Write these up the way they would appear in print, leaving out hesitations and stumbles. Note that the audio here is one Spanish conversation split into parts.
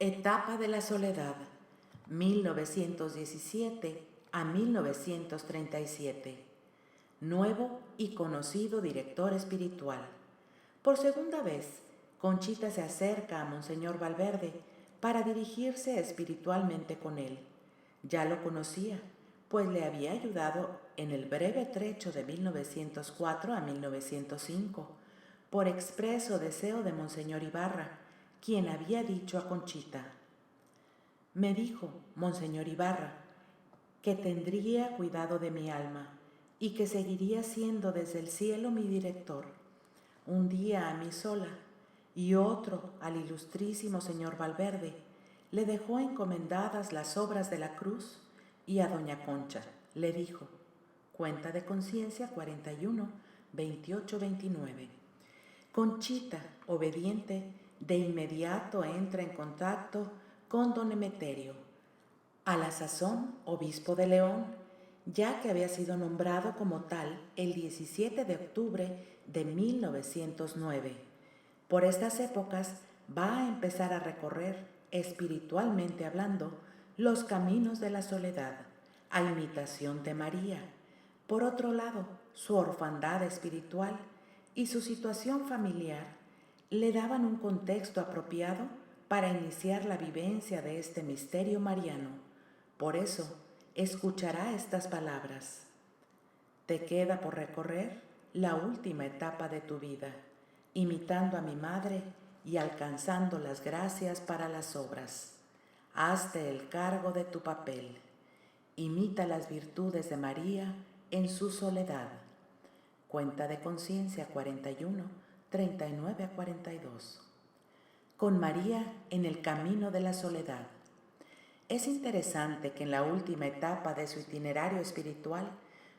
Etapa de la soledad, 1917 a 1937. Nuevo y conocido director espiritual. Por segunda vez, Conchita se acerca a Monseñor Valverde para dirigirse espiritualmente con él. Ya lo conocía, pues le había ayudado en el breve trecho de 1904 a 1905, por expreso deseo de Monseñor Ibarra, quien había dicho a Conchita: «Me dijo, Monseñor Ibarra, que tendría cuidado de mi alma y que seguiría siendo desde el cielo mi director, un día a mí sola y otro al ilustrísimo señor Valverde. Le dejó encomendadas las obras de la cruz y a doña Concha le dijo». Cuenta de Conciencia 41, 28-29. Conchita, obediente, de inmediato entra en contacto con don Emeterio, a la sazón obispo de León, ya que había sido nombrado como tal el 17 de octubre de 1909. Por estas épocas va a empezar a recorrer, espiritualmente hablando, los caminos de la soledad, a imitación de María. Por otro lado, su orfandad espiritual y su situación familiar le daban un contexto apropiado para iniciar la vivencia de este misterio mariano. Por eso, escuchará estas palabras: «Te queda por recorrer la última etapa de tu vida, imitando a mi madre y alcanzando las gracias para las obras. Hazte el cargo de tu papel. Imita las virtudes de María en su soledad». Cuenta de Conciencia 41, 39-42. Con María en el camino de la soledad. Es interesante que en la última etapa de su itinerario espiritual,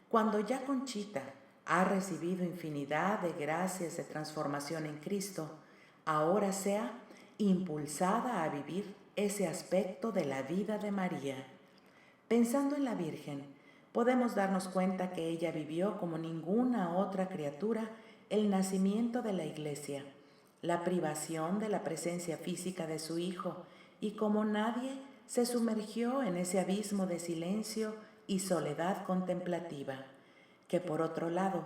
cuando ya Conchita ha recibido infinidad de gracias de transformación en Cristo, ahora sea impulsada a vivir ese aspecto de la vida de María. Pensando en la Virgen, podemos darnos cuenta que ella vivió como ninguna otra criatura el nacimiento de la Iglesia, la privación de la presencia física de su Hijo, y como nadie se sumergió en ese abismo de silencio y soledad contemplativa, que por otro lado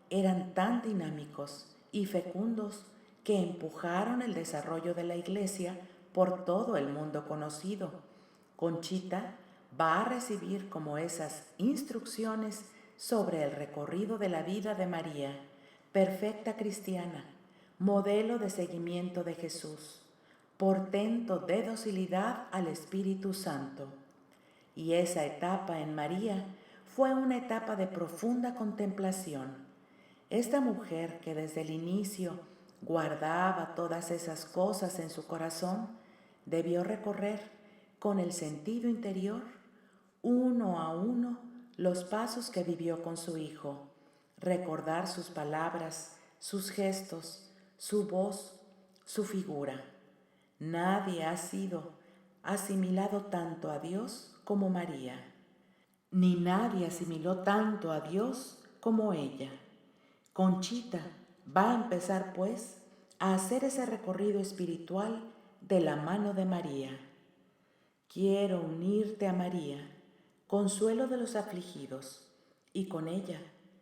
eran tan dinámicos y fecundos que empujaron el desarrollo de la Iglesia por todo el mundo conocido. Conchita va a recibir como esas instrucciones sobre el recorrido de la vida de María, perfecta cristiana, modelo de seguimiento de Jesús, portento de docilidad al Espíritu Santo. Y esa etapa en María fue una etapa de profunda contemplación. Esta mujer que desde el inicio guardaba todas esas cosas en su corazón, debió recorrer con el sentido interior, uno a uno, los pasos que vivió con su Hijo, recordar sus palabras, sus gestos, su voz, su figura. Nadie ha sido asimilado tanto a Dios como María, ni nadie asimiló tanto a Dios como ella. Conchita va a empezar, pues, a hacer ese recorrido espiritual de la mano de María. Quiero unirte a María, consuelo de los afligidos, y con ella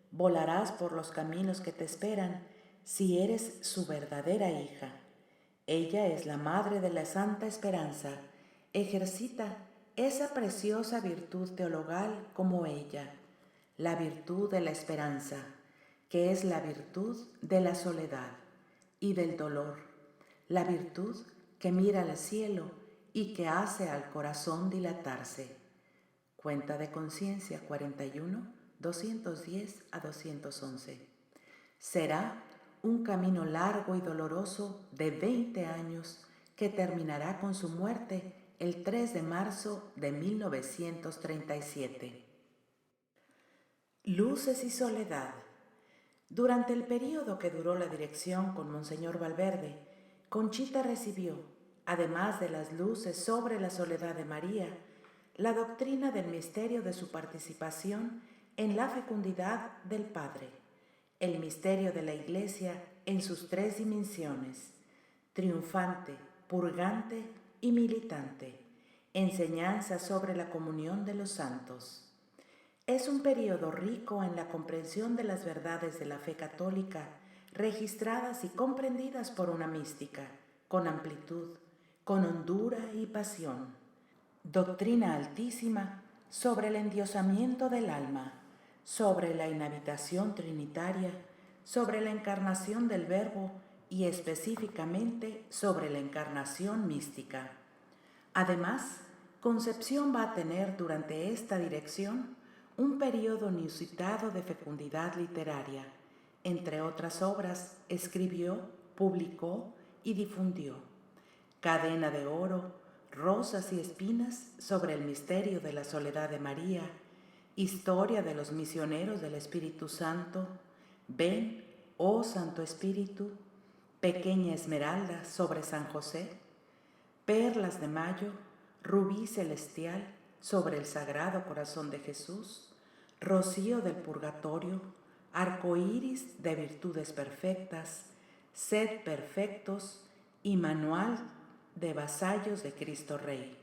volarás por los caminos que te esperan si eres su verdadera hija. Ella es la madre de la Santa Esperanza, ejercita esa preciosa virtud teologal como ella, la virtud de la esperanza, que es la virtud de la soledad y del dolor, la virtud que mira al cielo y que hace al corazón dilatarse. Cuenta de Conciencia 41, 210-211. Será un camino largo y doloroso de 20 años que terminará con su muerte el 3 de marzo de 1937. Luces y soledad. Durante el período que duró la dirección con Monseñor Valverde, Conchita recibió, además de las luces sobre la soledad de María, la doctrina del misterio de su participación en la fecundidad del Padre, el misterio de la Iglesia en sus tres dimensiones: triunfante, purgante y militante. Enseñanza sobre la comunión de los santos. Es un periodo rico en la comprensión de las verdades de la fe católica, registradas y comprendidas por una mística, con amplitud, con hondura y pasión. Doctrina altísima sobre el endiosamiento del alma, sobre la inhabitación trinitaria, sobre la encarnación del Verbo y específicamente sobre la encarnación mística. Además, Concepción va a tener durante esta dirección un periodo inusitado de fecundidad literaria. Entre otras obras, escribió, publicó y difundió Cadena de oro, Rosas y espinas sobre el misterio de la soledad de María, Historia de los misioneros del Espíritu Santo, Ven, oh Santo Espíritu, Pequeña Esmeralda sobre San José, Perlas de Mayo, Rubí Celestial sobre el Sagrado Corazón de Jesús, Rocío del Purgatorio, Arcoíris de Virtudes Perfectas, Sed Perfectos y Manual de Vasallos de Cristo Rey.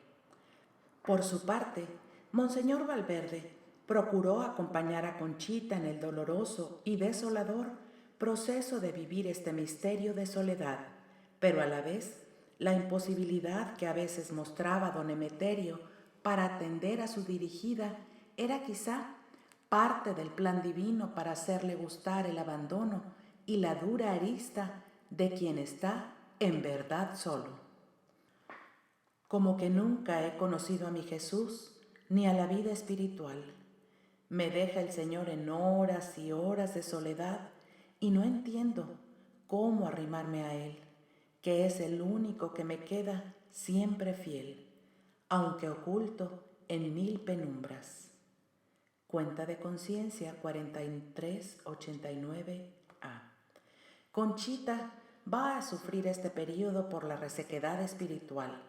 Por su parte, Monseñor Valverde procuró acompañar a Conchita en el doloroso y desolador proceso de vivir este misterio de soledad, pero a la vez la imposibilidad que a veces mostraba don Emeterio para atender a su dirigida era quizá parte del plan divino para hacerle gustar el abandono y la dura arista de quien está en verdad solo. Como que nunca he conocido a mi Jesús ni a la vida espiritual. Me deja el Señor en horas y horas de soledad y no entiendo cómo arrimarme a Él, que es el único que me queda siempre fiel, aunque oculto en 1000 penumbras. Cuenta de conciencia 4389A. Conchita va a sufrir este periodo por la resequedad espiritual,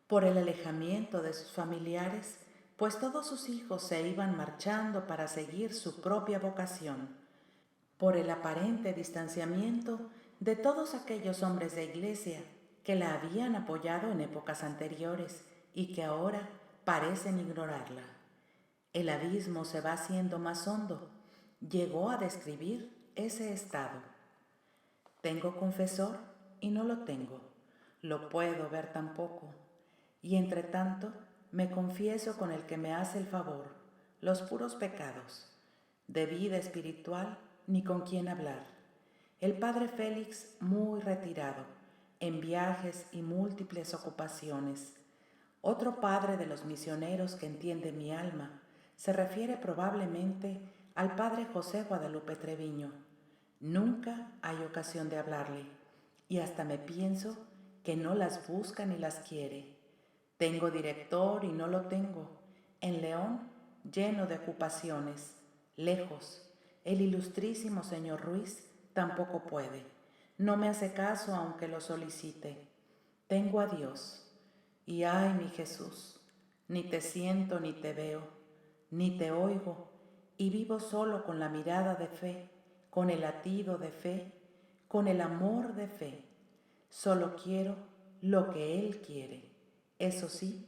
por el alejamiento de sus familiares, pues todos sus hijos se iban marchando para seguir su propia vocación, por el aparente distanciamiento de todos aquellos hombres de iglesia que la habían apoyado en épocas anteriores y que ahora parecen ignorarla. El abismo se va haciendo más hondo. Llegó a describir ese estado. Tengo confesor y no lo tengo. Lo puedo ver tampoco. Y entre tanto me confieso con el que me hace el favor, los puros pecados. De vida espiritual ni con quién hablar. El padre Félix muy retirado, en viajes y múltiples ocupaciones. Otro padre de los misioneros que entiende mi alma se refiere probablemente al padre José Guadalupe Treviño. Nunca hay ocasión de hablarle y hasta me pienso que no las busca ni las quiere. Tengo director y no lo tengo. En León, lleno de ocupaciones, lejos. El ilustrísimo señor Ruiz tampoco puede. No me hace caso aunque lo solicite. Tengo a Dios. Y ay, mi Jesús, ni te siento ni te veo, ni te oigo, y vivo solo con la mirada de fe, con el latido de fe, con el amor de fe. Solo quiero lo que Él quiere. Eso sí,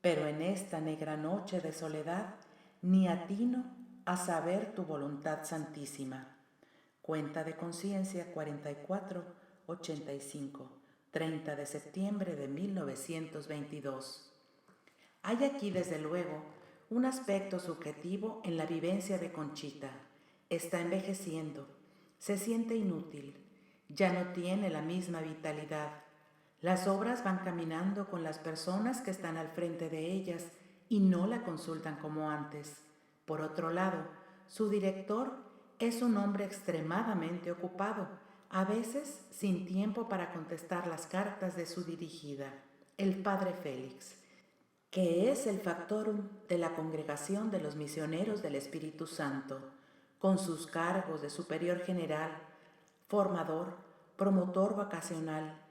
pero en esta negra noche de soledad, ni atino a saber tu voluntad santísima. Cuenta de conciencia 4485, 30 de septiembre de 1922. Hay aquí, desde luego, un aspecto subjetivo en la vivencia de Conchita. Está envejeciendo, se siente inútil, ya no tiene la misma vitalidad. Las obras van caminando con las personas que están al frente de ellas y no la consultan como antes. Por otro lado, su director es un hombre extremadamente ocupado, a veces sin tiempo para contestar las cartas de su dirigida, el padre Félix, que es el factorum de la Congregación de los Misioneros del Espíritu Santo, con sus cargos de superior general, formador, promotor vacacional.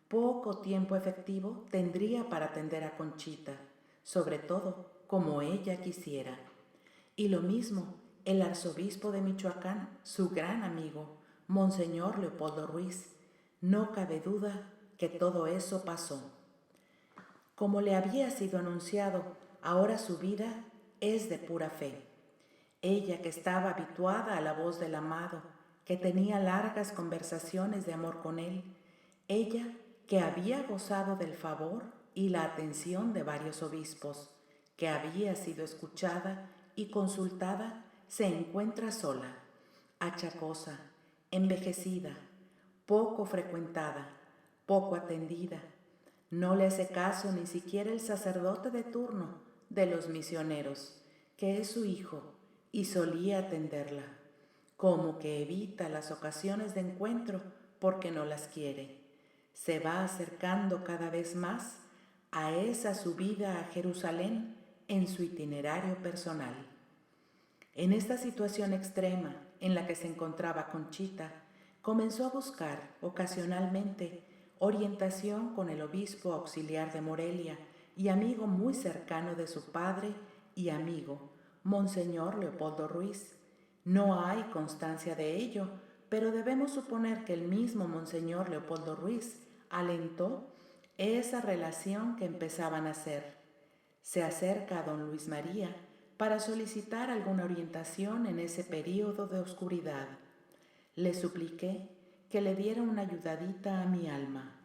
Poco tiempo efectivo tendría para atender a Conchita, sobre todo como ella quisiera. Y lo mismo el arzobispo de Michoacán, su gran amigo, Monseñor Leopoldo Ruiz. No cabe duda que todo eso pasó. Como le había sido anunciado, ahora su vida es de pura fe. Ella que estaba habituada a la voz del amado, que tenía largas conversaciones de amor con él, ella que había gozado del favor y la atención de varios obispos, que había sido escuchada y consultada, se encuentra sola, achacosa, envejecida, poco frecuentada, poco atendida. No le hace caso ni siquiera el sacerdote de turno de los misioneros, que es su hijo, y solía atenderla, como que evita las ocasiones de encuentro porque no las quiere. Se va acercando cada vez más a esa subida a Jerusalén en su itinerario personal. En esta situación extrema en la que se encontraba Conchita, comenzó a buscar ocasionalmente orientación con el obispo auxiliar de Morelia y amigo muy cercano de su padre y amigo, Monseñor Leopoldo Ruiz. No hay constancia de ello, pero debemos suponer que el mismo Monseñor Leopoldo Ruiz alentó esa relación que empezaban a hacer. Se acerca a don Luis María para solicitar alguna orientación en ese período de oscuridad. Le supliqué que le diera una ayudadita a mi alma.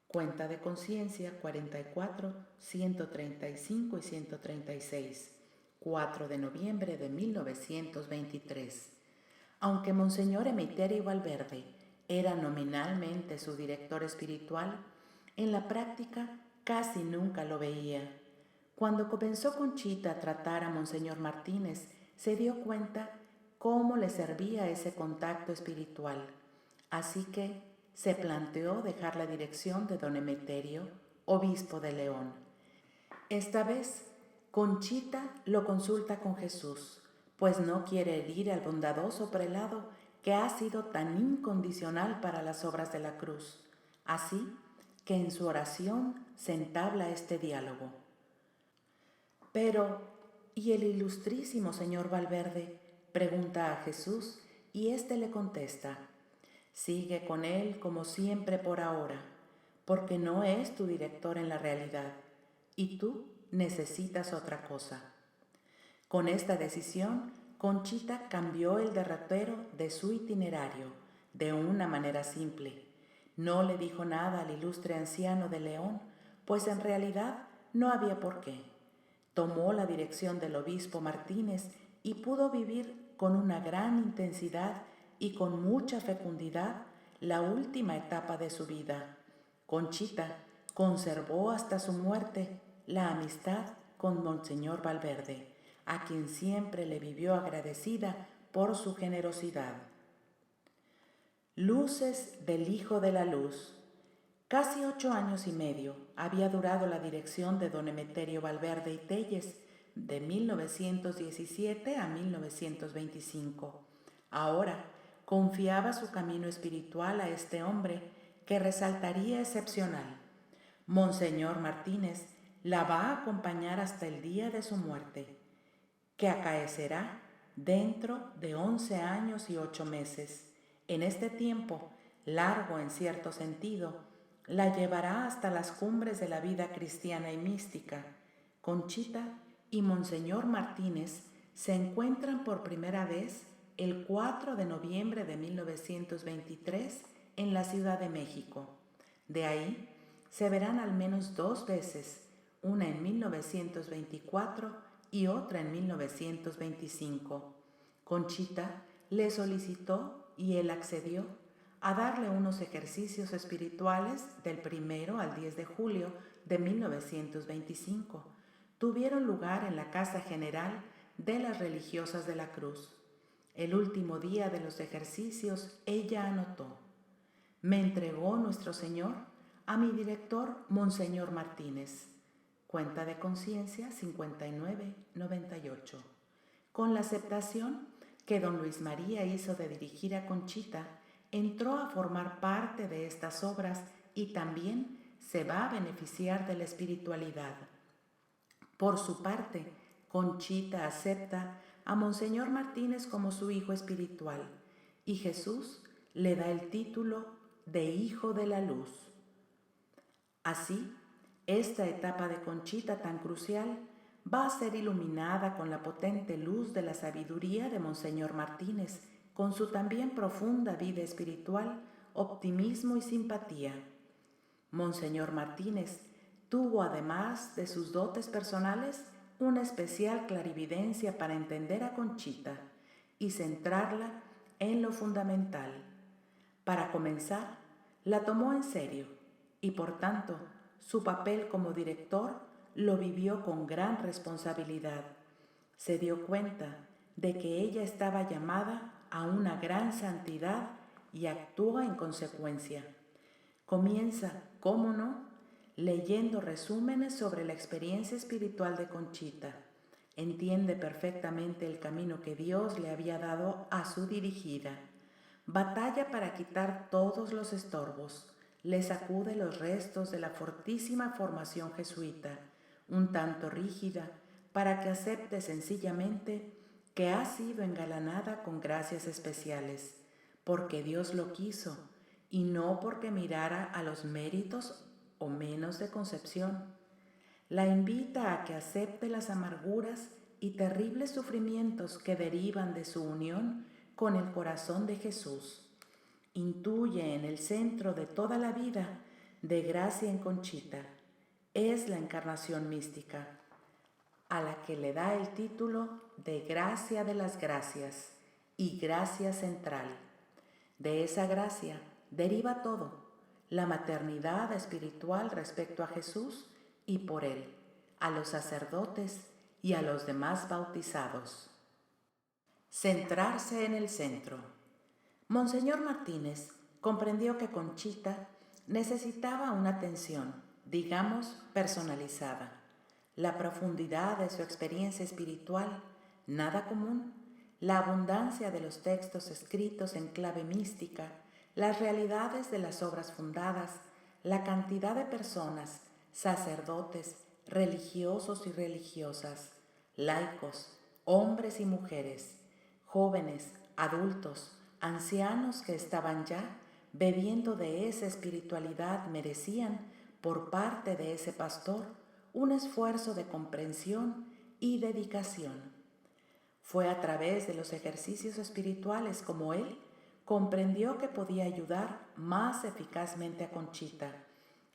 Cuenta de conciencia 44, 135 y 136, 4 de noviembre de 1923. Aunque Monseñor Emiterio Valverde era nominalmente su director espiritual, en la práctica casi nunca lo veía. Cuando comenzó Conchita a tratar a Monseñor Martínez, se dio cuenta cómo le servía ese contacto espiritual. Así que se planteó dejar la dirección de don Emeterio, obispo de León. Esta vez, Conchita lo consulta con Jesús, pues no quiere herir al bondadoso prelado que ha sido tan incondicional para las obras de la cruz. Así que en su oración se entabla este diálogo. Pero, ¿y el ilustrísimo señor Valverde? Pregunta a Jesús y éste le contesta: sigue con él como siempre por ahora, porque no es tu director en la realidad, y tú necesitas otra cosa. Con esta decisión, Conchita cambió el derrotero de su itinerario de una manera simple. No le dijo nada al ilustre anciano de León, pues en realidad no había por qué. Tomó la dirección del obispo Martínez y pudo vivir con una gran intensidad y con mucha fecundidad la última etapa de su vida. Conchita conservó hasta su muerte la amistad con Monseñor Valverde, a quien siempre le vivió agradecida por su generosidad. Luces del Hijo de la Luz. Casi 8 años y medio había durado la dirección de don Emeterio Valverde y Telles, de 1917 a 1925. Ahora confiaba su camino espiritual a este hombre que resaltaría excepcional. Monseñor Martínez la va a acompañar hasta el día de su muerte, que acaecerá dentro de 11 años y 8 meses. En este tiempo, largo en cierto sentido, la llevará hasta las cumbres de la vida cristiana y mística. Conchita y Monseñor Martínez se encuentran por primera vez el 4 de noviembre de 1923 en la Ciudad de México. De ahí se verán al menos 2 veces, una en 1924 y otra en 1925. Conchita le solicitó y él accedió a darle unos ejercicios espirituales del 1 al 10 de julio de 1925. Tuvieron lugar en la Casa General de las Religiosas de la Cruz. El último día de los ejercicios, ella anotó: me entregó nuestro Señor a mi director, Monseñor Martínez. Cuenta de conciencia 59-98. Con la aceptación que don Luis María hizo de dirigir a Conchita, entró a formar parte de estas obras y también se va a beneficiar de la espiritualidad. Por su parte, Conchita acepta a Monseñor Martínez como su hijo espiritual y Jesús le da el título de Hijo de la Luz. Así, Esta etapa de Conchita tan crucial va a ser iluminada con la potente luz de la sabiduría de Monseñor Martínez, con su también profunda vida espiritual, optimismo y simpatía. Monseñor Martínez tuvo, además de sus dotes personales, una especial clarividencia para entender a Conchita y centrarla en lo fundamental. Para comenzar, la tomó en serio y, por tanto, su papel como director lo vivió con gran responsabilidad. Se dio cuenta de que ella estaba llamada a una gran santidad y actuó en consecuencia. Comienza, cómo no, leyendo resúmenes sobre la experiencia espiritual de Conchita. Entiende perfectamente el camino que Dios le había dado a su dirigida. Batalla para quitar todos los estorbos. Le sacude los restos de la fortísima formación jesuita, un tanto rígida, para que acepte sencillamente que ha sido engalanada con gracias especiales, porque Dios lo quiso, y no porque mirara a los méritos o menos de Concepción. La invita a que acepte las amarguras y terribles sufrimientos que derivan de su unión con el corazón de Jesús. Intuye en el centro de toda la vida de Gracia en Conchita. Es la encarnación mística, a la que le da el título de Gracia de las Gracias y Gracia Central. De esa gracia deriva todo, la maternidad espiritual respecto a Jesús y por él, a los sacerdotes y a los demás bautizados. Centrarse en el centro. Monseñor Martínez comprendió que Conchita necesitaba una atención, digamos, personalizada. La profundidad de su experiencia espiritual, nada común, la abundancia de los textos escritos en clave mística, las realidades de las obras fundadas, la cantidad de personas, sacerdotes, religiosos y religiosas, laicos, hombres y mujeres, jóvenes, adultos, ancianos que estaban ya bebiendo de esa espiritualidad merecían, por parte de ese pastor, un esfuerzo de comprensión y dedicación. Fue a través de los ejercicios espirituales como él comprendió que podía ayudar más eficazmente a Conchita.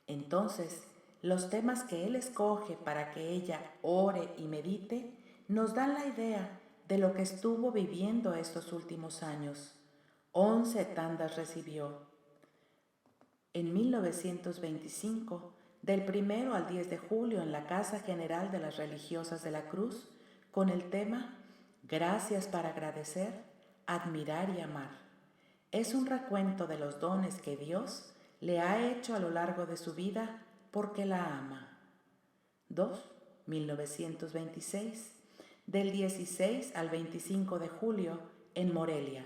Entonces, los temas que él escoge para que ella ore y medite nos dan la idea de lo que estuvo viviendo estos últimos años. 11 tandas recibió. En 1925, del 1 al 10 de julio en la Casa General de las Religiosas de la Cruz, con el tema Gracias para agradecer, admirar y amar. Es un recuento de los dones que Dios le ha hecho a lo largo de su vida porque la ama. 2. 1926. Del 16 al 25 de julio en Morelia,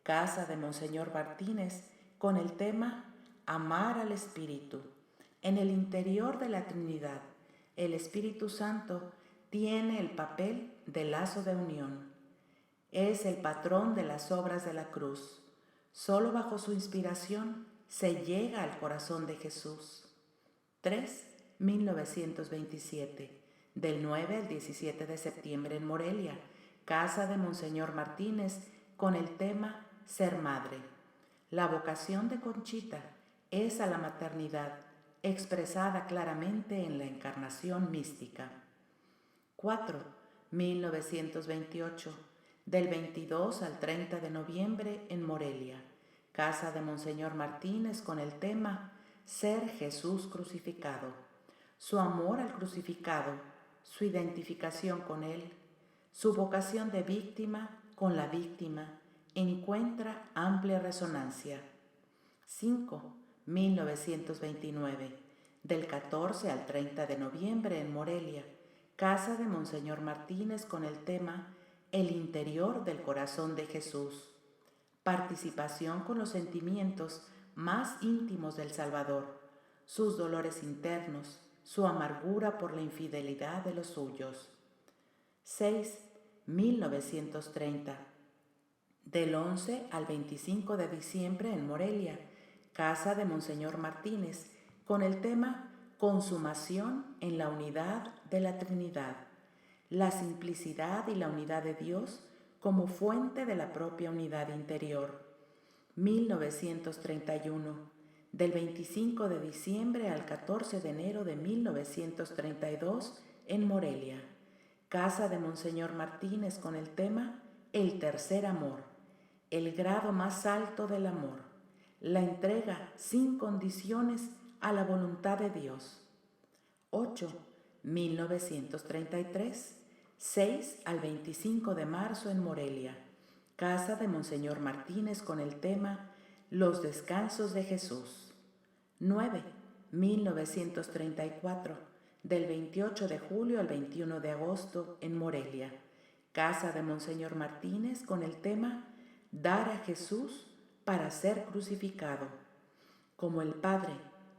Casa de Monseñor Martínez, con el tema Amar al Espíritu. En el interior de la Trinidad, el Espíritu Santo tiene el papel de lazo de unión. Es el patrón de las obras de la cruz. Solo bajo su inspiración se llega al corazón de Jesús. 3. 1927. Del 9 al 17 de septiembre en Morelia, Casa de Monseñor Martínez, con el tema Ser Madre. La vocación de Conchita es a la maternidad, expresada claramente en la encarnación mística. 4. 1928. Del 22 al 30 de noviembre en Morelia, Casa de Monseñor Martínez, con el tema Ser Jesús crucificado. Su amor al crucificado, su identificación con él, su vocación de víctima con la víctima, encuentra amplia resonancia. 5. 1929. Del 14 al 30 de noviembre en Morelia, Casa de Monseñor Martínez, con el tema El interior del corazón de Jesús. Participación con los sentimientos más íntimos del Salvador, sus dolores internos, su amargura por la infidelidad de los suyos. 6. 1930. Del 11 al 25 de diciembre en Morelia, Casa de Monseñor Martínez, con el tema consumación en la unidad de la Trinidad, la simplicidad y la unidad de Dios como fuente de la propia unidad interior. 1931, del 25 de diciembre al 14 de enero de 1932 en Morelia, casa de Monseñor Martínez, con el tema El tercer amor, el grado más alto del amor, la entrega sin condiciones a la voluntad de Dios. 8. 1933, 6 al 25 de marzo en Morelia, casa de Monseñor Martínez, con el tema Los descansos de Jesús. 9. 1934, del 28 de julio al 21 de agosto en Morelia, casa de Monseñor Martínez, con el tema Dar a Jesús para ser crucificado. Como el Padre,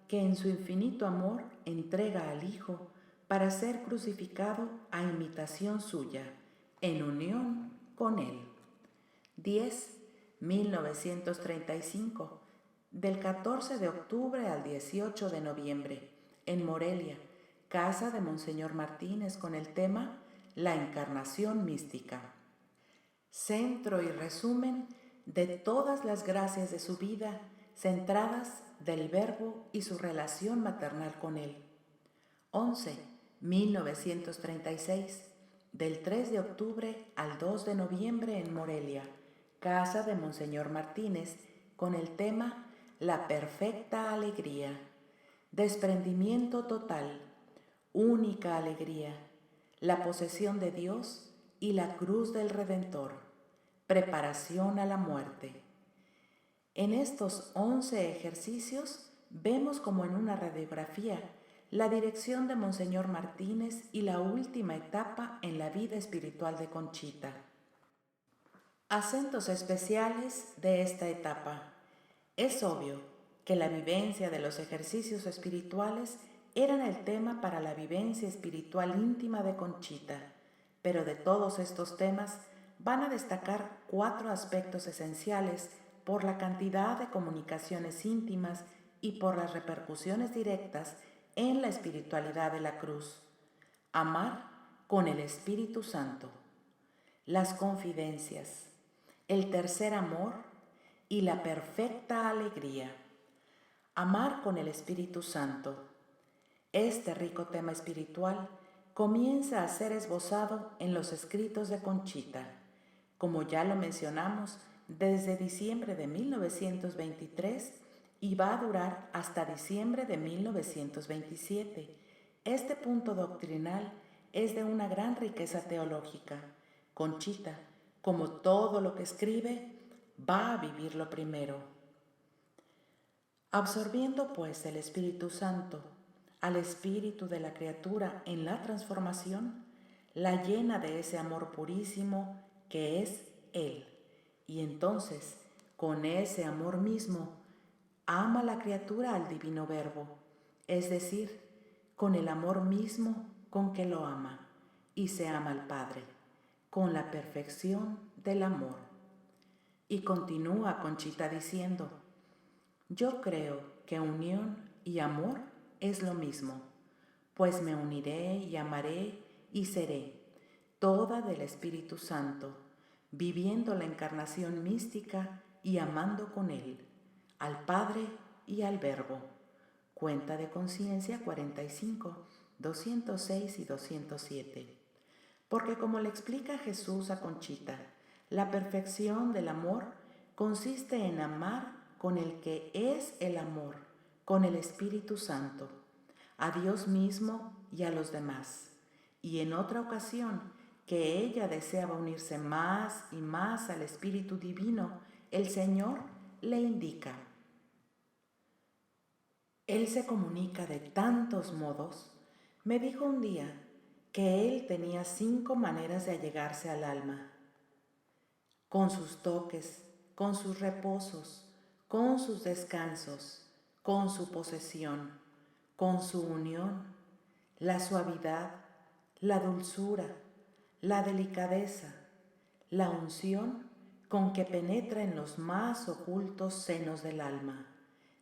que en su infinito amor entrega al Hijo para ser crucificado a imitación suya, en unión con Él. 10. 1935, del 14 de octubre al 18 de noviembre, en Morelia, casa de Monseñor Martínez, con el tema La encarnación mística. Centro y resumen de todas las gracias de su vida, centradas del Verbo y su relación maternal con Él. 11. 1936, del 3 de octubre al 2 de noviembre en Morelia, casa de Monseñor Martínez, con el tema La perfecta alegría, desprendimiento total, única alegría, la posesión de Dios y la cruz del Redentor, preparación a la muerte. En estos 11 ejercicios vemos, como en una radiografía, la dirección de Monseñor Martínez y la última etapa en la vida espiritual de Conchita. Acentos especiales de esta etapa. Es obvio que la vivencia de los ejercicios espirituales eran el tema para la vivencia espiritual íntima de Conchita, pero de todos estos temas van a destacar 4 aspectos esenciales por la cantidad de comunicaciones íntimas y por las repercusiones directas en la espiritualidad de la cruz. Amar con el Espíritu Santo, las confidencias, el tercer amor y la perfecta alegría. Amar con el Espíritu Santo. Este rico tema espiritual comienza a ser esbozado en los escritos de Conchita, como ya lo mencionamos, desde diciembre de 1923 y va a durar hasta diciembre de 1927. Este punto doctrinal es de una gran riqueza teológica. Conchita, como todo lo que escribe, va a vivirlo primero. Absorbiendo pues el Espíritu Santo al espíritu de la criatura en la transformación, la llena de ese amor purísimo que es Él, y entonces, con ese amor mismo, ama la criatura al divino Verbo, es decir, con el amor mismo con que lo ama, y se ama al Padre, con la perfección del amor. Y continúa Conchita diciendo: yo creo que unión y amor es lo mismo, pues me uniré y amaré y seré toda del Espíritu Santo, viviendo la encarnación mística y amando con Él, al Padre y al Verbo. Cuenta de Conciencia 45, 206 y 207. Porque, como le explica Jesús a Conchita, la perfección del amor consiste en amar con el que es el amor, con el Espíritu Santo, a Dios mismo y a los demás. Y en otra ocasión, que ella deseaba unirse más y más al Espíritu Divino, el Señor le indica: Él se comunica de tantos modos. Me dijo un día que Él tenía 5 maneras de allegarse al alma: con sus toques, con sus reposos, con sus descansos, con su posesión, con su unión, la suavidad, la dulzura, la delicadeza, la unción con que penetra en los más ocultos senos del alma.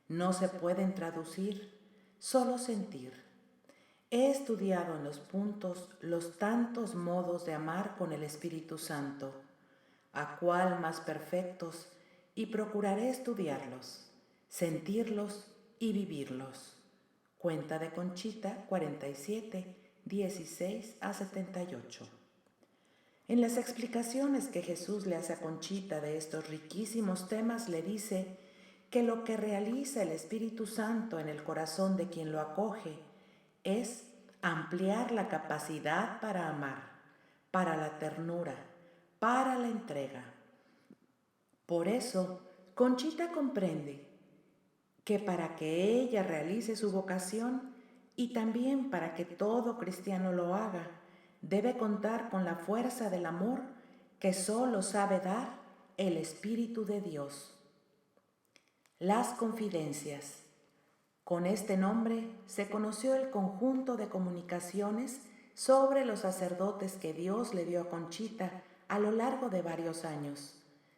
No se pueden traducir, solo sentir. He estudiado en los puntos los tantos modos de amar con el Espíritu Santo, a cuál más perfectos, y procuraré estudiarlos, sentirlos y vivirlos. Cuenta de Conchita 47, 16 a 78. En las explicaciones que Jesús le hace a Conchita de estos riquísimos temas, le dice que lo que realiza el Espíritu Santo en el corazón de quien lo acoge es ampliar la capacidad para amar, para la ternura, para la entrega. Por eso, Conchita comprende que para que ella realice su vocación y también para que todo cristiano lo haga, debe contar con la fuerza del amor que solo sabe dar el Espíritu de Dios. Las confidencias. Con este nombre se conoció el conjunto de comunicaciones sobre los sacerdotes que Dios le dio a Conchita a lo largo de varios años.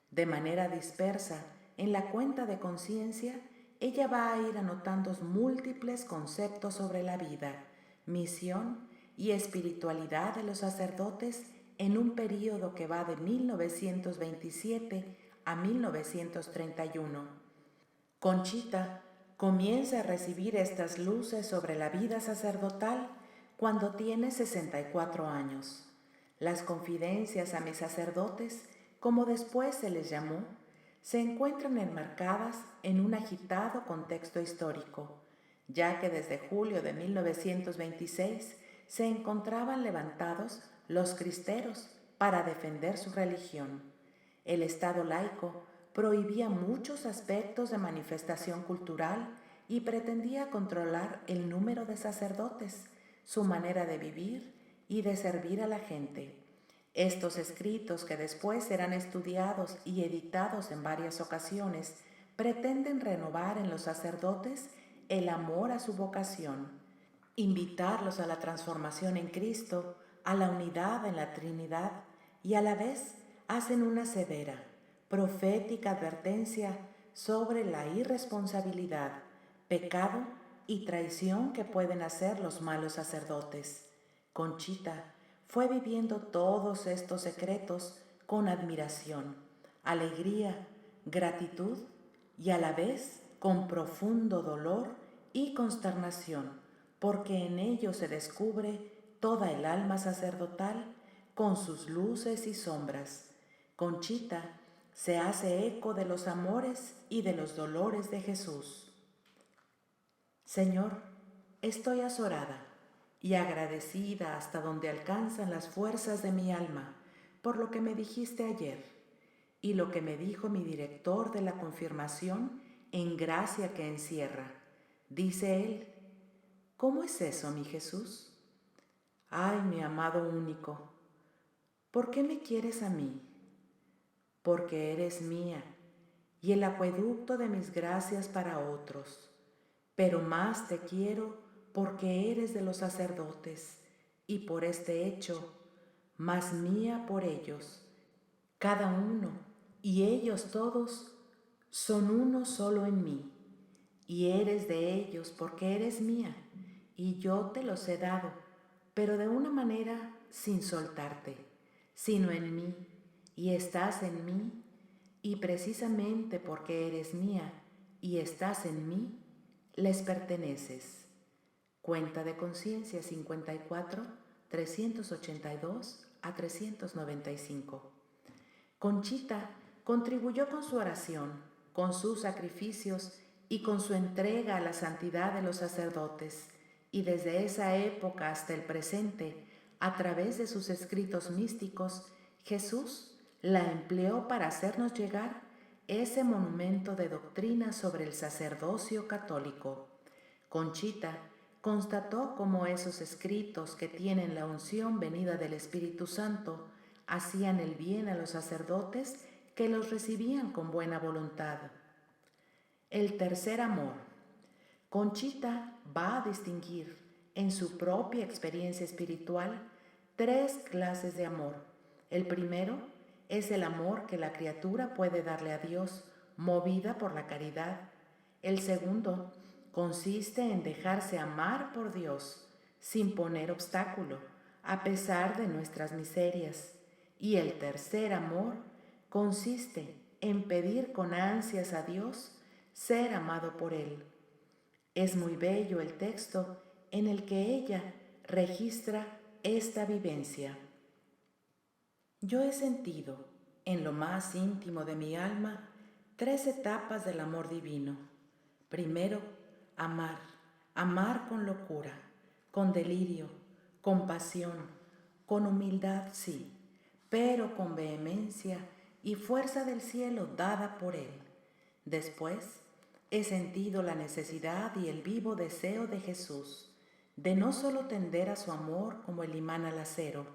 De manera dispersa, en la cuenta de conciencia, ella va a ir anotando múltiples conceptos sobre la vida, misión y espiritualidad de los sacerdotes en un período que va de 1927 a 1931. Conchita comienza a recibir estas luces sobre la vida sacerdotal cuando tiene 64 años. Las confidencias a mis sacerdotes, como después se les llamó, se encuentran enmarcadas en un agitado contexto histórico, ya que desde julio de 1926 se encontraban levantados los cristeros para defender su religión. El Estado laico prohibía muchos aspectos de manifestación cultural y pretendía controlar el número de sacerdotes, su manera de vivir y de servir a la gente. Estos escritos, que después serán estudiados y editados en varias ocasiones, pretenden renovar en los sacerdotes el amor a su vocación, invitarlos a la transformación en Cristo, a la unidad en la Trinidad, y a la vez hacen una severa, profética advertencia sobre la irresponsabilidad, pecado y traición que pueden hacer los malos sacerdotes. Conchita fue viviendo todos estos secretos con admiración, alegría, gratitud y a la vez con profundo dolor y consternación, porque en ello se descubre toda el alma sacerdotal con sus luces y sombras. Conchita se hace eco de los amores y de los dolores de Jesús. Señor, estoy azorada y agradecida hasta donde alcanzan las fuerzas de mi alma por lo que me dijiste ayer y lo que me dijo mi director de la confirmación en gracia que encierra. Dice él: ¿cómo es eso, mi Jesús? Ay, mi amado único, ¿por qué me quieres a mí? Porque eres mía y el acueducto de mis gracias para otros, pero más te quiero porque eres de los sacerdotes y por este hecho, más mía por ellos. Cada uno y ellos todos son uno solo en mí, y eres de ellos porque eres mía, y yo te los he dado, pero de una manera sin soltarte, sino en mí, y estás en mí, y precisamente porque eres mía y estás en mí, les perteneces. Cuenta de Conciencia 54, 382 a 395. Conchita contribuyó con su oración, con sus sacrificios y con su entrega a la santidad de los sacerdotes, y desde esa época hasta el presente, a través de sus escritos místicos, Jesús la empleó para hacernos llegar ese monumento de doctrina sobre el sacerdocio católico. Conchita constató cómo esos escritos, que tienen la unción venida del Espíritu Santo, hacían el bien a los sacerdotes que los recibían con buena voluntad. El tercer amor. Conchita va a distinguir en su propia experiencia espiritual 3 clases de amor. El primero es el amor que la criatura puede darle a Dios, movida por la caridad. El segundo consiste en dejarse amar por Dios, sin poner obstáculo, a pesar de nuestras miserias. Y el tercer amor consiste en pedir con ansias a Dios ser amado por Él. Es muy bello el texto en el que ella registra esta vivencia. Yo he sentido, en lo más íntimo de mi alma, 3 etapas del amor divino. Primero, amar, amar con locura, con delirio, con pasión, con humildad, sí, pero con vehemencia y fuerza del cielo dada por Él. Después, he sentido la necesidad y el vivo deseo de Jesús de no solo tender a su amor como el imán al acero,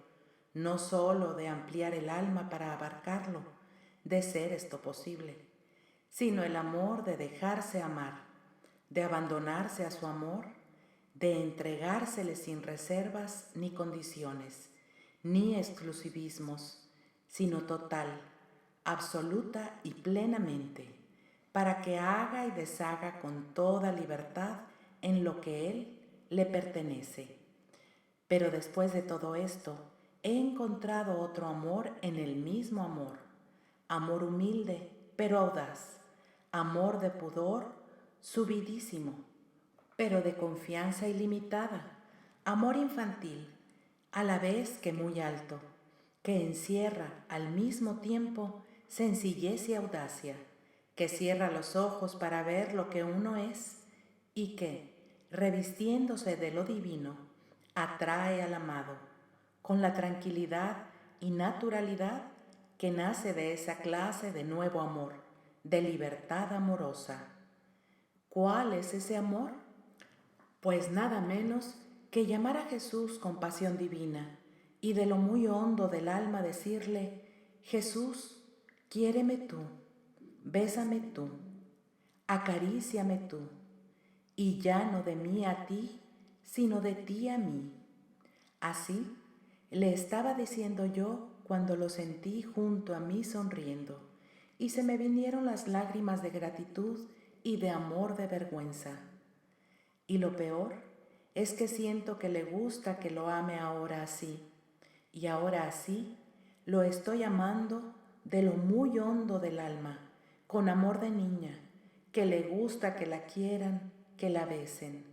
no solo de ampliar el alma para abarcarlo, de ser esto posible, sino el amor de dejarse amar, de abandonarse a su amor, de entregársele sin reservas ni condiciones, ni exclusivismos, sino total, absoluta y plenamente, para que haga y deshaga con toda libertad en lo que Él le pertenece. Pero después de todo esto, he encontrado otro amor en el mismo amor, amor humilde pero audaz, amor de pudor subidísimo, pero de confianza ilimitada, amor infantil, a la vez que muy alto, que encierra al mismo tiempo sencillez y audacia, que cierra los ojos para ver lo que uno es y que, revistiéndose de lo divino, atrae al amado, con la tranquilidad y naturalidad que nace de esa clase de nuevo amor, de libertad amorosa. ¿Cuál es ese amor? Pues nada menos que llamar a Jesús con pasión divina y de lo muy hondo del alma decirle: Jesús, quiéreme tú, bésame tú, acaríciame tú, y ya no de mí a ti, sino de ti a mí. Así le estaba diciendo yo cuando lo sentí junto a mí sonriendo, y se me vinieron las lágrimas de gratitud y de amor de vergüenza. Y lo peor es que siento que le gusta que lo ame ahora así, y ahora así lo estoy amando de lo muy hondo del alma, con amor de niña, que le gusta que la quieran, que la besen.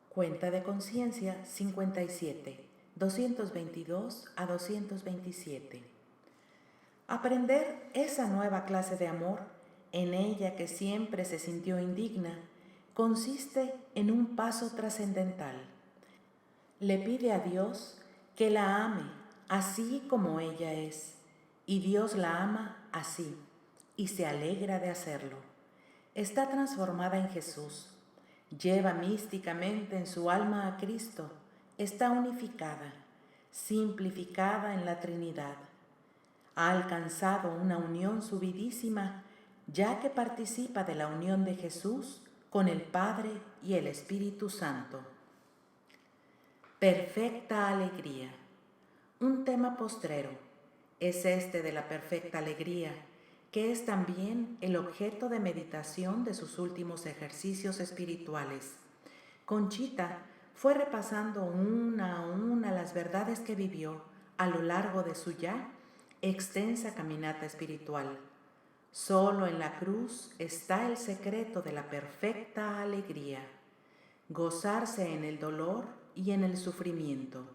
Cuenta de Conciencia 57, 222 a 227. Aprender esa nueva clase de amor, en ella que siempre se sintió indigna, consiste en un paso trascendental. Le pide a Dios que la ame así como ella es, y Dios la ama así, y se alegra de hacerlo. Está transformada en Jesús, lleva místicamente en su alma a Cristo, está unificada, simplificada en la Trinidad. Ha alcanzado una unión subidísima, ya que participa de la unión de Jesús con el Padre y el Espíritu Santo. Perfecta alegría. Un tema postrero es este de la perfecta alegría, que es también el objeto de meditación de sus últimos ejercicios espirituales. Conchita fue repasando una a una las verdades que vivió a lo largo de su ya extensa caminata espiritual. Solo en la cruz está el secreto de la perfecta alegría, gozarse en el dolor y en el sufrimiento,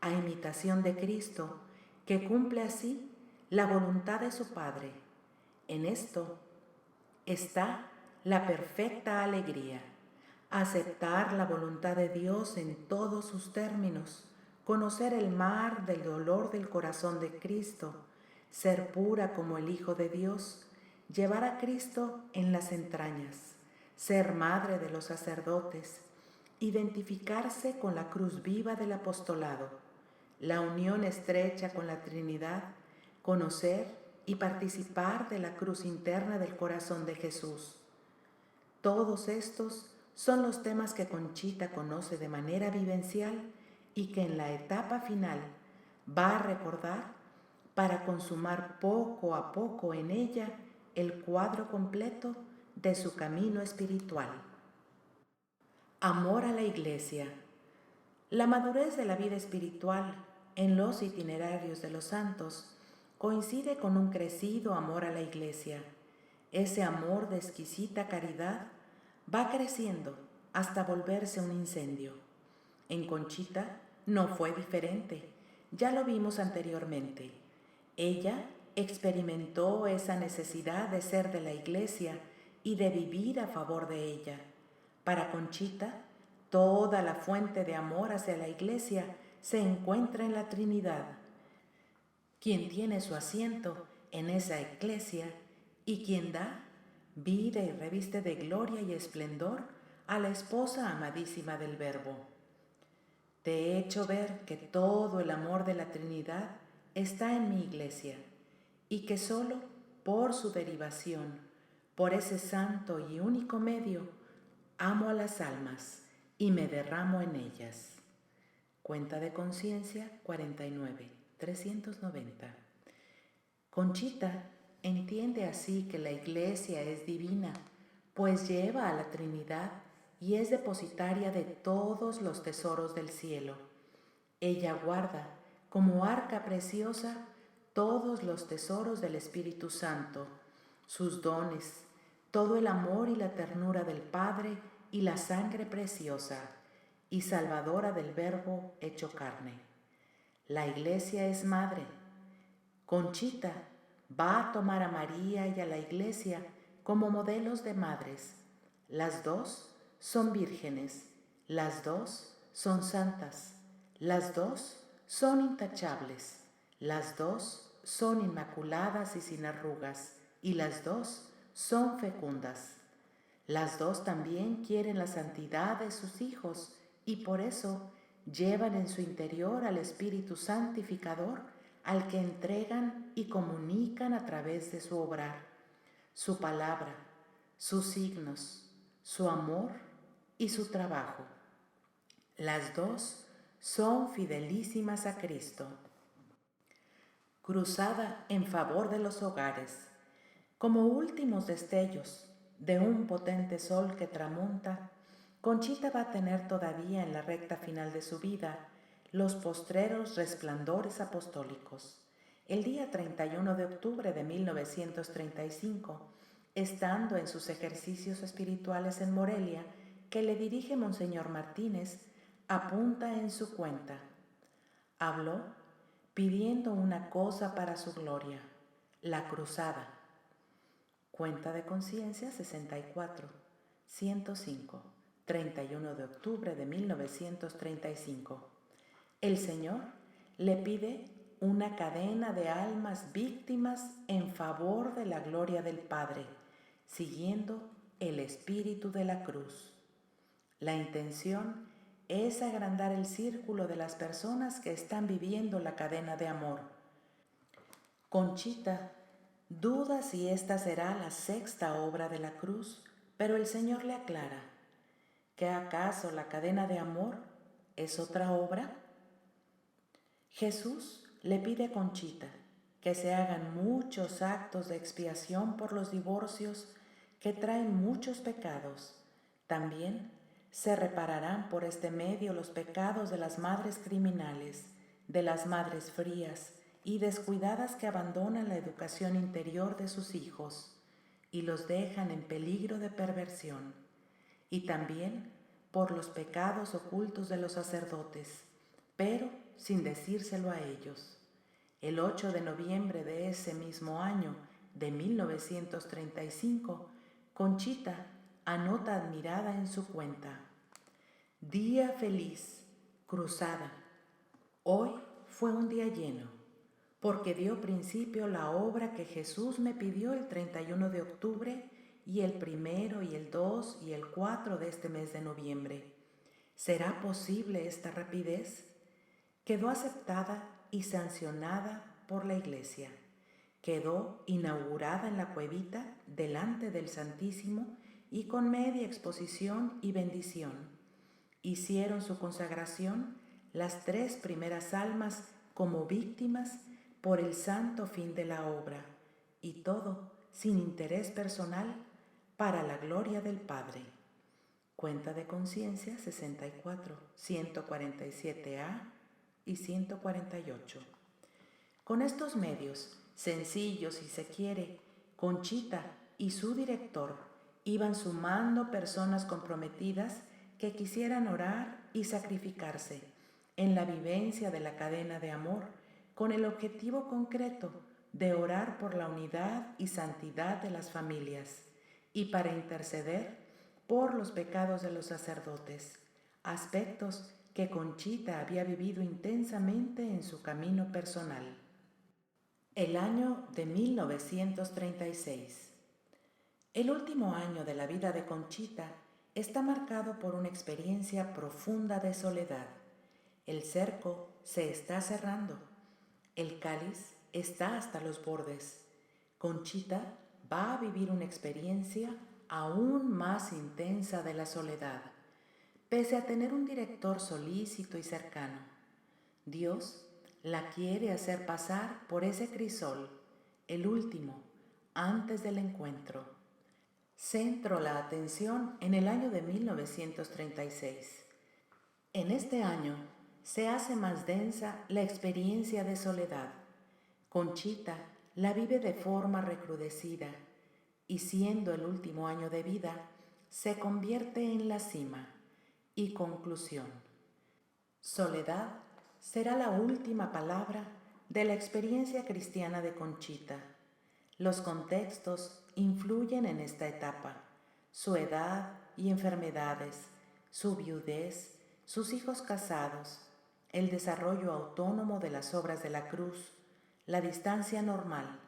a imitación de Cristo, que cumple así la voluntad de su Padre. En esto está la perfecta alegría, aceptar la voluntad de Dios en todos sus términos, conocer el mar del dolor del corazón de Cristo, ser pura como el Hijo de Dios, llevar a Cristo en las entrañas, ser madre de los sacerdotes, identificarse con la cruz viva del apostolado, la unión estrecha con la Trinidad, conocer y participar de la cruz interna del corazón de Jesús. Todos estos son los temas que Conchita conoce de manera vivencial y que en la etapa final va a recordar para consumar poco a poco en ella el cuadro completo de su camino espiritual. Amor a la Iglesia. La madurez de la vida espiritual en los itinerarios de los santos coincide con un crecido amor a la Iglesia. Ese amor de exquisita caridad va creciendo hasta volverse un incendio. En Conchita no fue diferente, ya lo vimos anteriormente. Ella experimentó esa necesidad de ser de la Iglesia y de vivir a favor de ella. Para Conchita, toda la fuente de amor hacia la Iglesia se encuentra en la Trinidad, quien tiene su asiento en esa Iglesia y quien da vida y reviste de gloria y esplendor a la esposa amadísima del Verbo. Te he hecho ver que todo el amor de la Trinidad está en mi Iglesia y que solo por su derivación, por ese santo y único medio, amo a las almas y me derramo en ellas. Cuenta de Conciencia 49, 390. Conchita entiende así que la Iglesia es divina, pues lleva a la Trinidad y es depositaria de todos los tesoros del cielo. Ella guarda, como arca preciosa, todos los tesoros del Espíritu Santo, sus dones, todo el amor y la ternura del Padre y la sangre preciosa y salvadora del Verbo hecho carne. La Iglesia es madre. Conchita va a tomar a María y a la Iglesia como modelos de madres. Las dos son vírgenes, las dos son santas, las dos son intachables, las dos son inmaculadas y sin arrugas, y las dos son fecundas. Las dos también quieren la santidad de sus hijos y por eso llevan en su interior al Espíritu Santificador, al que entregan y comunican a través de su obrar, su palabra, sus signos, su amor y su trabajo. Las dos son fidelísimas a Cristo. Cruzada en favor de los hogares, como últimos destellos de un potente sol que tramonta, Conchita va a tener todavía en la recta final de su vida los postreros resplandores apostólicos. El día 31 de octubre de 1935, estando en sus ejercicios espirituales en Morelia, que le dirige Monseñor Martínez, apunta en su cuenta. Habló pidiendo una cosa para su gloria, la cruzada. Cuenta de Conciencia 64, 105, 31 de octubre de 1935. El Señor le pide una cadena de almas víctimas en favor de la gloria del Padre, siguiendo el espíritu de la cruz. La intención es agrandar el círculo de las personas que están viviendo la cadena de amor. Conchita duda si esta será la sexta obra de la cruz, pero el Señor le aclara: ¿que acaso la cadena de amor es otra obra? Jesús le pide a Conchita que se hagan muchos actos de expiación por los divorcios que traen muchos pecados. También se repararán por este medio los pecados de las madres criminales, de las madres frías y descuidadas que abandonan la educación interior de sus hijos y los dejan en peligro de perversión, y también por los pecados ocultos de los sacerdotes, pero sin decírselo a ellos. El 8 de noviembre de ese mismo año, de 1935, Conchita anota admirada en su cuenta: Día feliz, cruzada. Hoy fue un día lleno, porque dio principio la obra que Jesús me pidió el 31 de octubre y el 1 y el 2 y el 4 de este mes de noviembre. ¿Será posible esta rapidez? Quedó aceptada y sancionada por la Iglesia. Quedó inaugurada en la cuevita delante del Santísimo y con media exposición y bendición. Hicieron su consagración las 3 primeras almas como víctimas por el santo fin de la obra, y todo sin interés personal, para la gloria del Padre. Cuenta de conciencia 64, 147A y 148. Con estos medios, sencillos si se quiere, Conchita y su director iban sumando personas comprometidas que quisieran orar y sacrificarse en la vivencia de la cadena de amor con el objetivo concreto de orar por la unidad y santidad de las familias y para interceder por los pecados de los sacerdotes, aspectos que Conchita había vivido intensamente en su camino personal. El año de 1936. El último año de la vida de Conchita está marcado por una experiencia profunda de soledad. El cerco se está cerrando. El cáliz está hasta los bordes. Conchita va a vivir una experiencia aún más intensa de la soledad, pese a tener un director solícito y cercano. Dios la quiere hacer pasar por ese crisol, el último, antes del encuentro. Centro la atención en el año de 1936. En este año se hace más densa la experiencia de soledad. Conchita la vive de forma recrudecida y siendo el último año de vida, se convierte en la cima. Y conclusión. Soledad será la última palabra de la experiencia cristiana de Conchita. Los contextos influyen en esta etapa, su edad y enfermedades, su viudez, sus hijos casados, el desarrollo autónomo de las obras de la cruz, la distancia normal,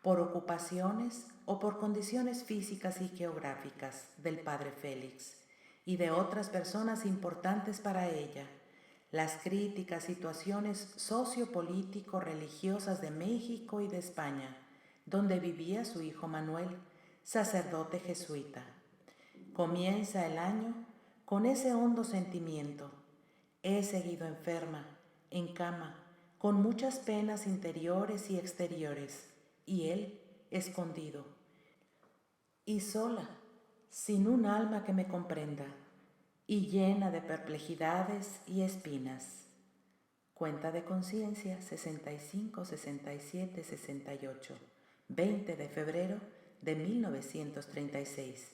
por ocupaciones o por condiciones físicas y geográficas del padre Félix y de otras personas importantes para ella, las críticas situaciones sociopolítico-religiosas de México y de España, donde vivía su hijo Manuel, sacerdote jesuita. Comienza el año con ese hondo sentimiento. He seguido enferma, en cama, con muchas penas interiores y exteriores, y él escondido, y sola, sin un alma que me comprenda, y llena de perplejidades y espinas. Cuenta de conciencia 65, 67, 68, 20 de febrero de 1936.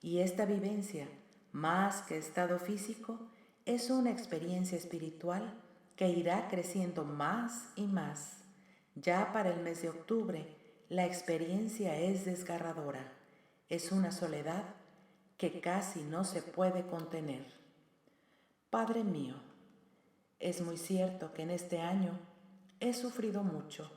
Y esta vivencia, más que estado físico, es una experiencia espiritual que irá creciendo más y más. Ya para el mes de octubre, la experiencia es desgarradora. Es una soledad que casi no se puede contener. Padre mío, es muy cierto que en este año he sufrido mucho.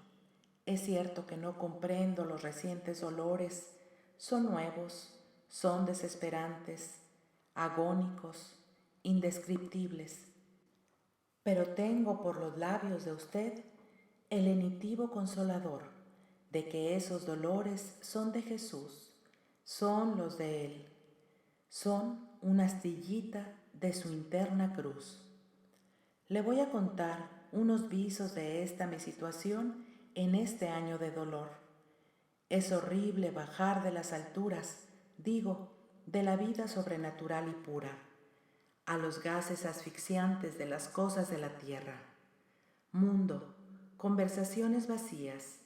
Es cierto que no comprendo los recientes dolores. Son nuevos, son desesperantes, agónicos, indescriptibles. Pero tengo por los labios de usted el lenitivo consolador de que esos dolores son de Jesús, son los de Él, son una astillita de su interna cruz. Le voy a contar unos visos de esta mi situación en este año de dolor. Es horrible bajar de las alturas, digo, de la vida sobrenatural y pura, a los gases asfixiantes de las cosas de la tierra. Mundo, conversaciones vacías,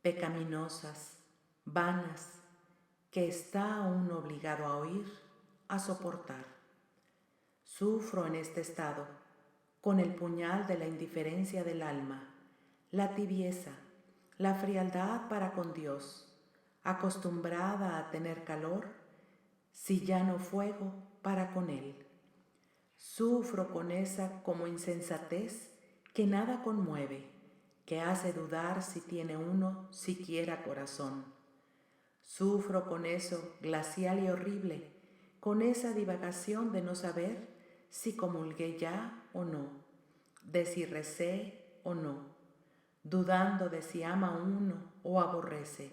pecaminosas, vanas, que está uno obligado a oír, a soportar. Sufro en este estado, con el puñal de la indiferencia del alma, la tibieza, la frialdad para con Dios, acostumbrada a tener calor, si ya no fuego para con Él. Sufro con esa como insensatez que nada conmueve, que hace dudar si tiene uno siquiera corazón. Sufro con eso glacial y horrible, con esa divagación de no saber si comulgué ya o no, de si recé o no, dudando de si ama uno o aborrece,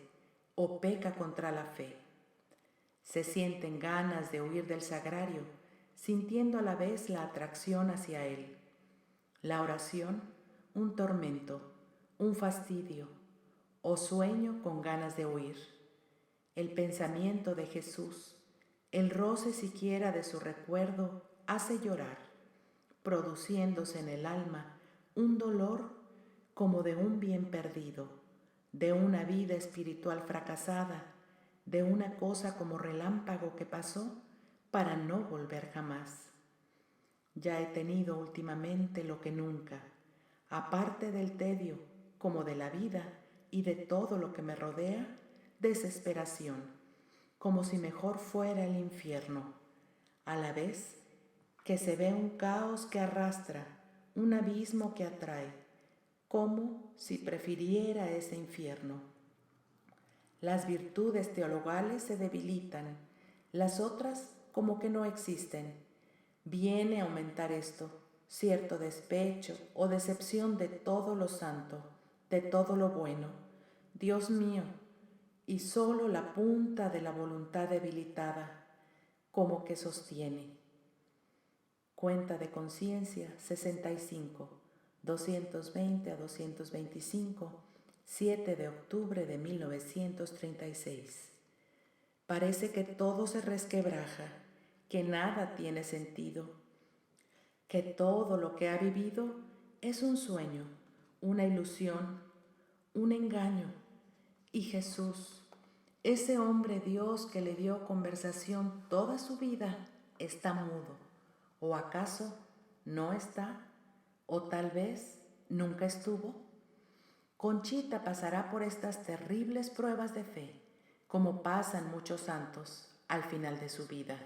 o peca contra la fe. Se sienten ganas de huir del sagrario, sintiendo a la vez la atracción hacia él. La oración, un tormento, un fastidio, o sueño con ganas de huir. El pensamiento de Jesús, El roce siquiera de su recuerdo hace llorar, produciéndose en el alma un dolor como de un bien perdido, de una vida espiritual fracasada, de una cosa como relámpago que pasó para no volver jamás. Ya he tenido últimamente lo que nunca, aparte del tedio como de la vida y de todo lo que me rodea, desesperación, como si mejor fuera el infierno, a la vez que se ve un caos que arrastra, un abismo que atrae, como si prefiriera ese infierno. Las virtudes teologales se debilitan, las otras como que no existen. Viene a aumentar esto, cierto despecho o decepción de todo lo santo, de todo lo bueno. Dios mío, y solo la punta de la voluntad debilitada, como que sostiene. Cuenta de conciencia 65, 220 a 225, 7 de octubre de 1936. Parece que todo se resquebraja, que nada tiene sentido, que todo lo que ha vivido es un sueño, una ilusión, un engaño. Y Jesús, ese hombre Dios que le dio conversación toda su vida, está mudo. ¿O acaso no está? ¿O tal vez nunca estuvo? Conchita pasará por estas terribles pruebas de fe, como pasan muchos santos al final de su vida.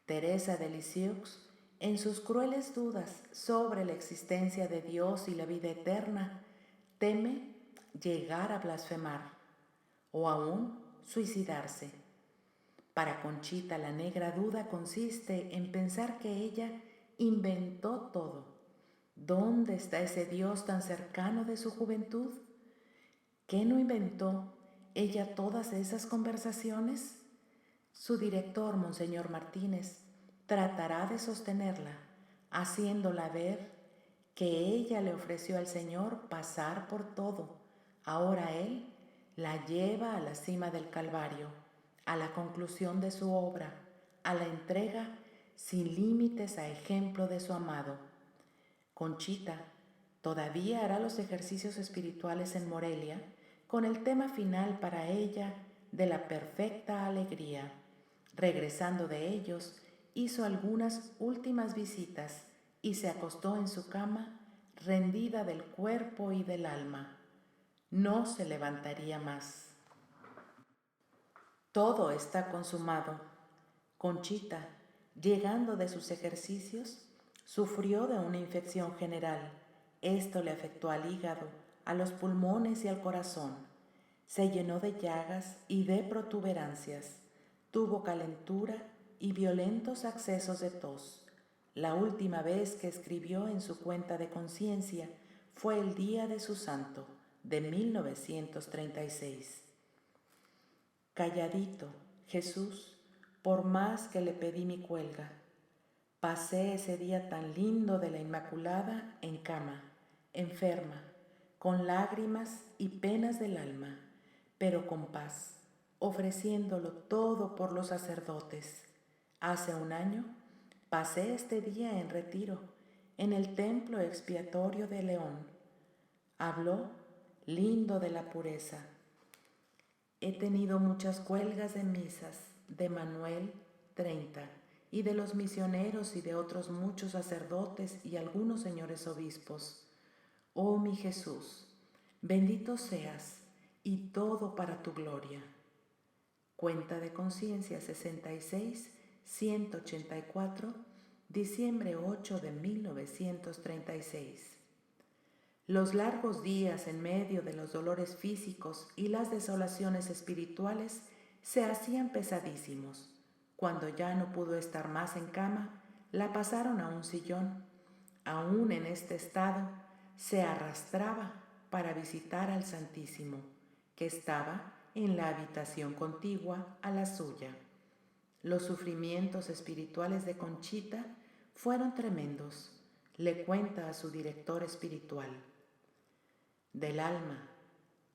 Teresa de Lisieux, en sus crueles dudas sobre la existencia de Dios y la vida eterna, teme llegar a blasfemar o aún suicidarse. Para Conchita la negra duda consiste en pensar que ella inventó todo. ¿Dónde está ese Dios tan cercano de su juventud? ¿Qué no inventó ella todas esas conversaciones? Su director, Monseñor Martínez, tratará de sostenerla, haciéndola ver que ella le ofreció al Señor pasar por todo. Ahora Él la lleva a la cima del Calvario, a la conclusión de su obra, a la entrega sin límites a ejemplo de su amado. Conchita todavía hará los ejercicios espirituales en Morelia con el tema final para ella de la perfecta alegría. Regresando de ellos, hizo algunas últimas visitas y se acostó en su cama rendida del cuerpo y del alma. No se levantaría más. Todo está consumado. Conchita, llegando de sus ejercicios, sufrió de una infección general. Esto le afectó al hígado, a los pulmones y al corazón. Se llenó de llagas y de protuberancias. Tuvo calentura y violentos accesos de tos. La última vez que escribió en su cuenta de conciencia fue el día de su santo, de 1936. Calladito, Jesús, por más que le pedí mi cuelga. Pasé ese día tan lindo de la Inmaculada en cama, enferma, con lágrimas y penas del alma, pero con paz, ofreciéndolo todo por los sacerdotes. Hace un año pasé este día en retiro, en el templo expiatorio de León. Habló lindo de la pureza. He tenido muchas cuelgas de misas de Manuel 30 y de los misioneros y de otros muchos sacerdotes y algunos señores obispos. Oh mi Jesús, bendito seas y todo para tu gloria. Cuenta de conciencia 66, 184, diciembre 8 de 1936. Los largos días en medio de los dolores físicos y las desolaciones espirituales se hacían pesadísimos. Cuando ya no pudo estar más en cama, la pasaron a un sillón. Aún en este estado, se arrastraba para visitar al Santísimo, que estaba en la habitación contigua a la suya. Los sufrimientos espirituales de Conchita fueron tremendos, le cuenta a su director espiritual. Del alma,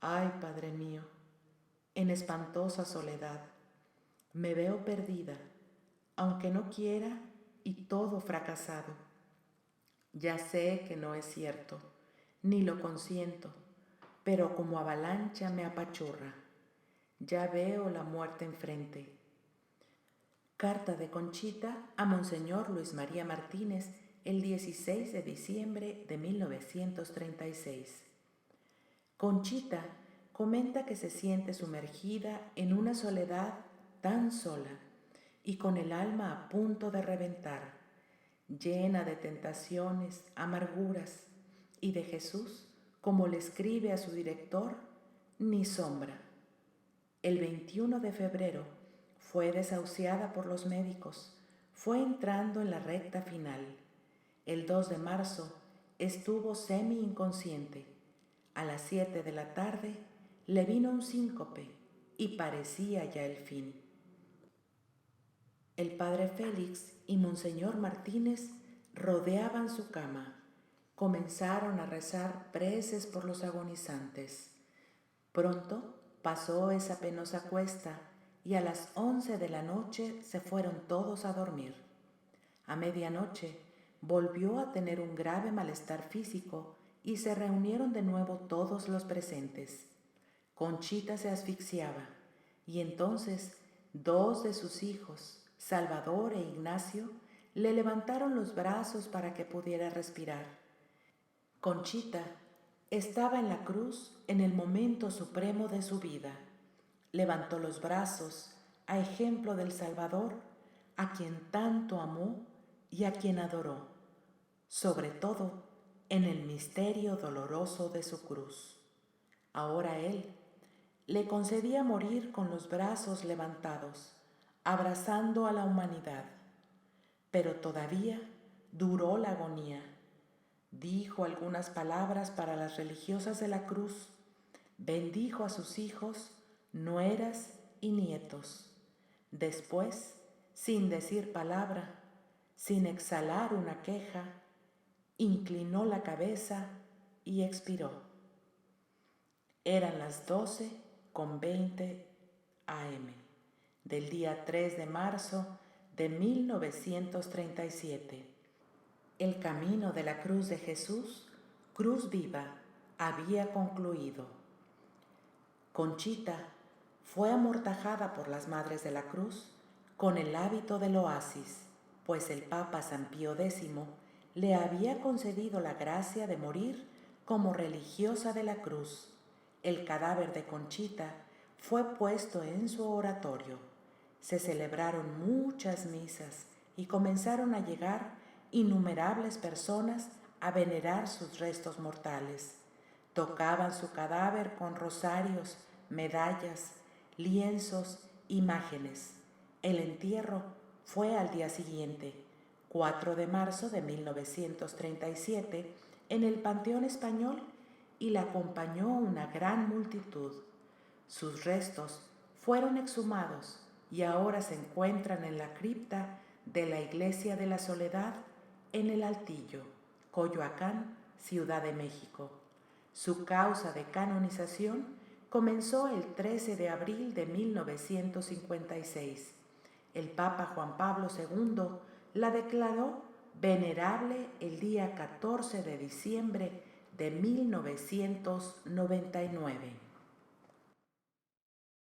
ay Padre mío, en espantosa soledad, me veo perdida, aunque no quiera, y todo fracasado. Ya sé que no es cierto, ni lo consiento, pero como avalancha me apachurra. Ya veo la muerte enfrente. Carta de Conchita a Monseñor Luis María Martínez el 16 de diciembre de 1936. Conchita comenta que se siente sumergida en una soledad tan sola y con el alma a punto de reventar, llena de tentaciones, amarguras, y de Jesús, como le escribe a su director, ni sombra. El 21 de febrero fue desahuciada por los médicos, fue entrando en la recta final. El 2 de marzo estuvo semi-inconsciente. A las 7 de la tarde le vino un síncope y parecía ya el fin. El padre Félix y Monseñor Martínez rodeaban su cama. Comenzaron a rezar preces por los agonizantes. Pronto pasó esa penosa cuesta y a las 11 de la noche se fueron todos a dormir. A medianoche volvió a tener un grave malestar físico y se reunieron de nuevo todos los presentes. Conchita se asfixiaba y entonces 2 de sus hijos, Salvador e Ignacio, le levantaron los brazos para que pudiera respirar. Conchita estaba en la cruz en el momento supremo de su vida. Levantó los brazos a ejemplo del Salvador, a quien tanto amó y a quien adoró, sobre todo en el misterio doloroso de su cruz. Ahora él le concedía morir con los brazos levantados, abrazando a la humanidad. Pero todavía duró la agonía. Dijo algunas palabras para las religiosas de la cruz, bendijo a sus hijos, nueras y nietos. Después, sin decir palabra, sin exhalar una queja, inclinó la cabeza y expiró. Eran las 12:20 a.m. del día 3 de marzo de 1937. El camino de la cruz de Jesús, cruz viva, había concluido. Conchita fue amortajada por las Madres de la Cruz con el hábito del oasis, pues el Papa San Pío X le había concedido la gracia de morir como religiosa de la cruz. El cadáver de Conchita fue puesto en su oratorio. Se celebraron muchas misas y comenzaron a llegar innumerables personas a venerar sus restos mortales. Tocaban su cadáver con rosarios, medallas, lienzos, imágenes. El entierro fue al día siguiente, 4 de marzo de 1937, en el Panteón Español, y la acompañó una gran multitud. Sus restos fueron exhumados y ahora se encuentran en la cripta de la Iglesia de la Soledad en el Altillo, Coyoacán, Ciudad de México. Su causa de canonización comenzó el 13 de abril de 1956. El Papa Juan Pablo II la declaró venerable el día 14 de diciembre de 1999.